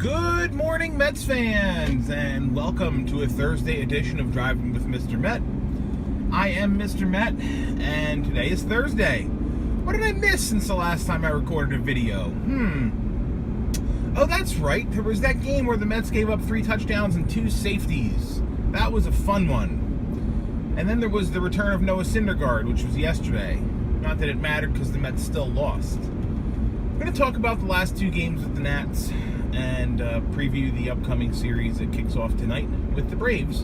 Good morning, Mets fans, and welcome to a Thursday edition of Driving with Mr. Met. I am Mr. Met, and today is Thursday. What did I miss since the last time I recorded a video? Oh, that's right. There was that game where the Mets gave up 3 touchdowns and 2 safeties. That was a fun one. And then there was the return of Noah Syndergaard, which was yesterday. Not that it mattered because the Mets still lost. I'm going to talk about the last 2 games with the Nats and preview the upcoming series that kicks off tonight with the Braves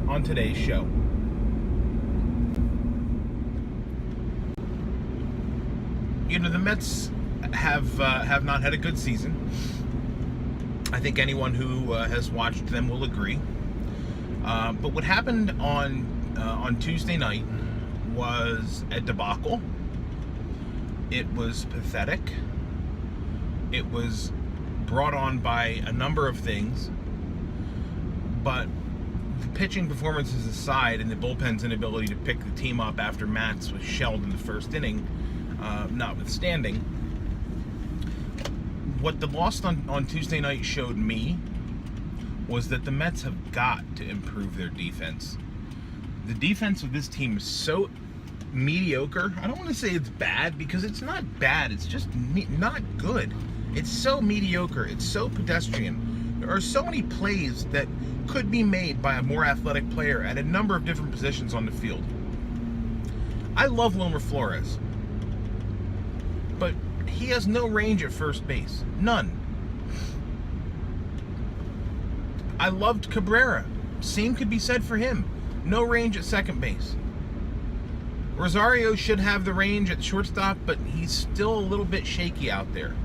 on today's show. You know, the Mets have not had a good season. I think anyone who has watched them will agree. But what happened on Tuesday night was a debacle. It was pathetic. It was brought on by a number of things, but the pitching performances aside and the bullpen's inability to pick the team up after Matz was shelled in the first inning, notwithstanding, what the loss on Tuesday night showed me was that the Mets have got to improve their defense. The defense of this team is so mediocre. I don't want to say it's bad because it's not bad. It's just not good. It's so mediocre. It's so pedestrian. There are so many plays that could be made by a more athletic player at a number of different positions on the field. I love Wilmer Flores, but he has no range at first base. None. I loved Cabrera. Same could be said for him. No range at second base. Rosario should have the range at shortstop, but he's still a little bit shaky out there.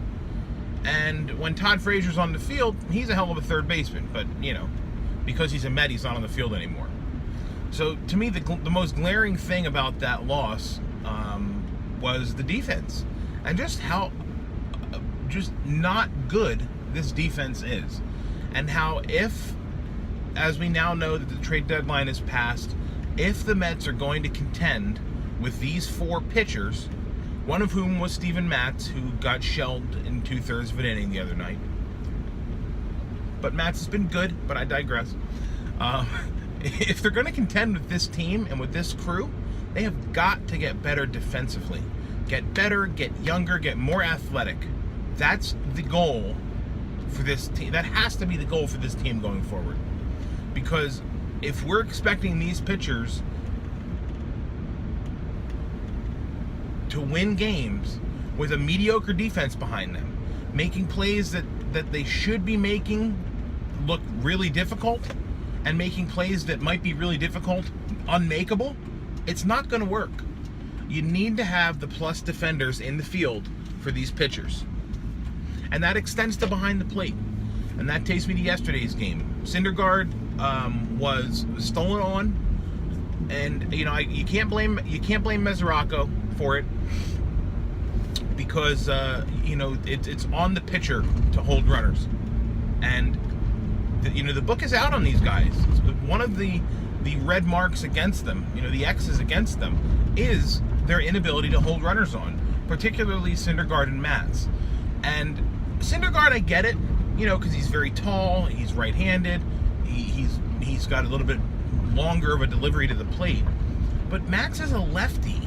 And when Todd Frazier's on the field, he's a hell of a third baseman. But, you know, because he's a Met, he's not on the field anymore. So, to me, the most glaring thing about that loss was the defense. And just how just not good this defense is. And how if, as we now know that the trade deadline is passed, if the Mets are going to contend with these 4 pitchers, one of whom was Steven Matz, who got shelled in 2/3 of an inning the other night. But Matz has been good, but I digress. If they're going to contend with this team and with this crew, they have got to get better defensively. Get better, get younger, get more athletic. That's the goal for this team. That has to be the goal for this team going forward. Because if we're expecting these pitchers to win games with a mediocre defense behind them, making plays that they should be making look really difficult, and making plays that might be really difficult unmakeable, it's not going to work. You need to have the plus defenders in the field for these pitchers. And that extends to behind the plate. And that takes me to yesterday's game. Syndergaard was stolen on, and you know you can't blame Mesoraco for it because you know it's on the pitcher to hold runners, and the book is out on these guys. One of the red marks against them, the X's against them, is their inability to hold runners on, particularly Syndergaard and Matz. And Syndergaard, I get it, because he's very tall, he's right-handed, he's got a little bit longer of a delivery to the plate. But Matz is a lefty.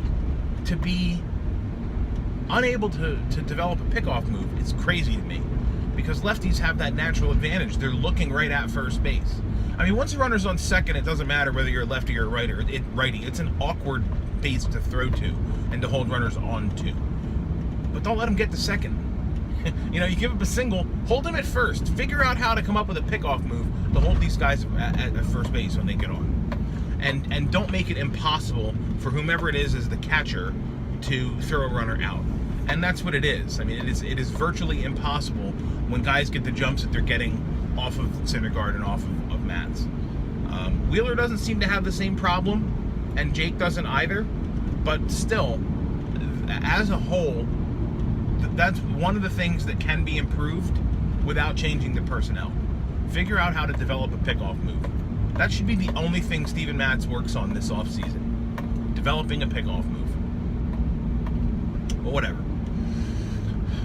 To be unable to develop a pickoff move is crazy to me, because lefties have that natural advantage. They're looking right at first base. I mean, once the runner's on second, it doesn't matter whether you're a lefty or a righty. It's an awkward base to throw to and to hold runners on to. But don't let him get to second. You give up a single, hold him at first. Figure out how to come up with a pickoff move to hold these guys at first base when they get on. And don't make it impossible for whomever it is as the catcher to throw a runner out. And that's what it is. I mean, it is virtually impossible when guys get the jumps that they're getting off of Syndergaard and off of Matz. Wheeler doesn't seem to have the same problem, and Jake doesn't either. But still, as a whole, that's one of the things that can be improved without changing the personnel. Figure out how to develop a pickoff move. That should be the only thing Steven Matz works on this offseason. Developing a pickoff move. But whatever.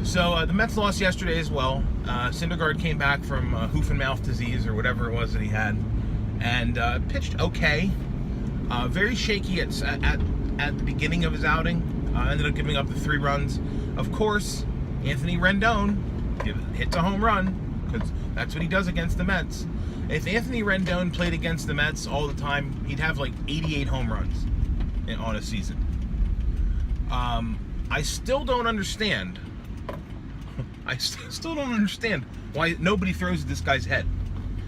So the Mets lost yesterday as well. Syndergaard came back from hoof and mouth disease or whatever it was that he had, and pitched okay. Very shaky at the beginning of his outing. Ended up giving up the 3 runs. Of course, Anthony Rendon hits a home run, because that's what he does against the Mets. If Anthony Rendon played against the Mets all the time, he'd have like 88 home runs on a season. I still don't understand. I still don't understand why nobody throws at this guy's head.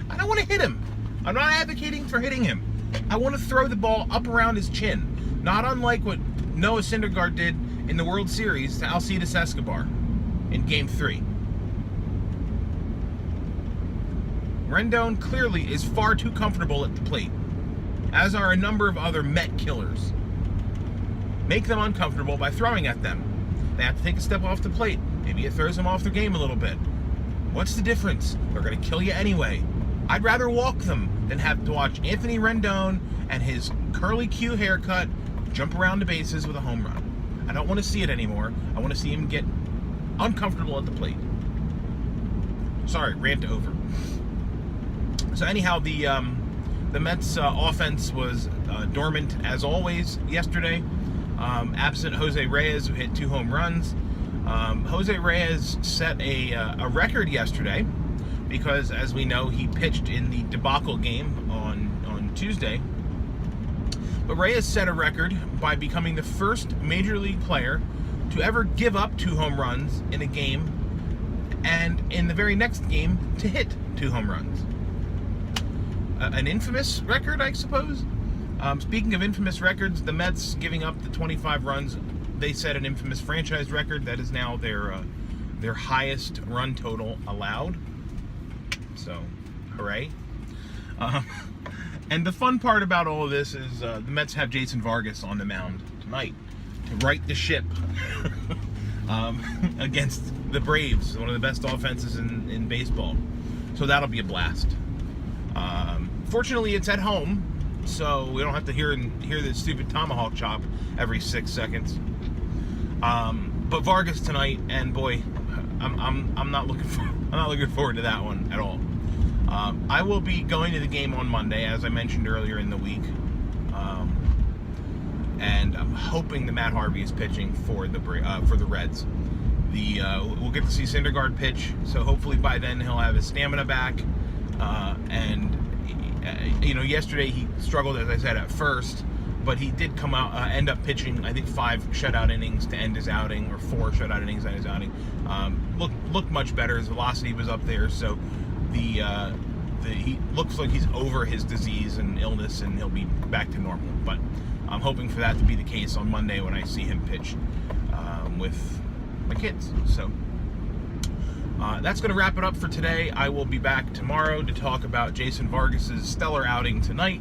I don't want to hit him. I'm not advocating for hitting him. I want to throw the ball up around his chin. Not unlike what Noah Syndergaard did in the World Series to Alcides Escobar in Game 3. Rendon clearly is far too comfortable at the plate, as are a number of other Met killers. Make them uncomfortable by throwing at them. They have to take a step off the plate. Maybe it throws them off their game a little bit. What's the difference? They're going to kill you anyway. I'd rather walk them than have to watch Anthony Rendon and his curly Q haircut jump around the bases with a home run. I don't want to see it anymore. I want to see him get uncomfortable at the plate. Sorry, rant over. So anyhow, the Mets offense was dormant as always yesterday. Absent Jose Reyes, who hit 2 home runs. Jose Reyes set a record yesterday because, as we know, he pitched in the debacle game on Tuesday. But Reyes set a record by becoming the first Major League player to ever give up 2 home runs in a game, and in the very next game to hit 2 home runs. An infamous record, I suppose. Speaking of infamous records, the Mets giving up the 25 runs, they set an infamous franchise record. That is now their highest run total allowed. So, hooray. And the fun part about all of this is the Mets have Jason Vargas on the mound tonight to right the ship against the Braves, one of the best offenses in baseball. So that'll be a blast. Fortunately, it's at home, so we don't have to hear the stupid tomahawk chop every 6 seconds. But Vargas tonight, and boy, I'm not looking forward to that one at all. I will be going to the game on Monday, as I mentioned earlier in the week, and I'm hoping that Matt Harvey is pitching for the Reds. We'll get to see Syndergaard pitch, so hopefully by then he'll have his stamina back. Yesterday he struggled, as I said, at first, but he did come out, end up pitching, I think 5 shutout innings to end his outing, or 4 shutout innings to end his outing. Looked much better. His velocity was up there, so he looks like he's over his disease and illness, and he'll be back to normal. But I'm hoping for that to be the case on Monday when I see him pitch with my kids. So that's going to wrap it up for today. I will be back tomorrow to talk about Jason Vargas's stellar outing tonight.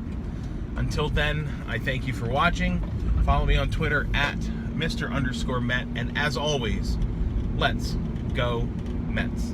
Until then, I thank you for watching. Follow me on Twitter at Mr_Met, and as always, let's go Mets.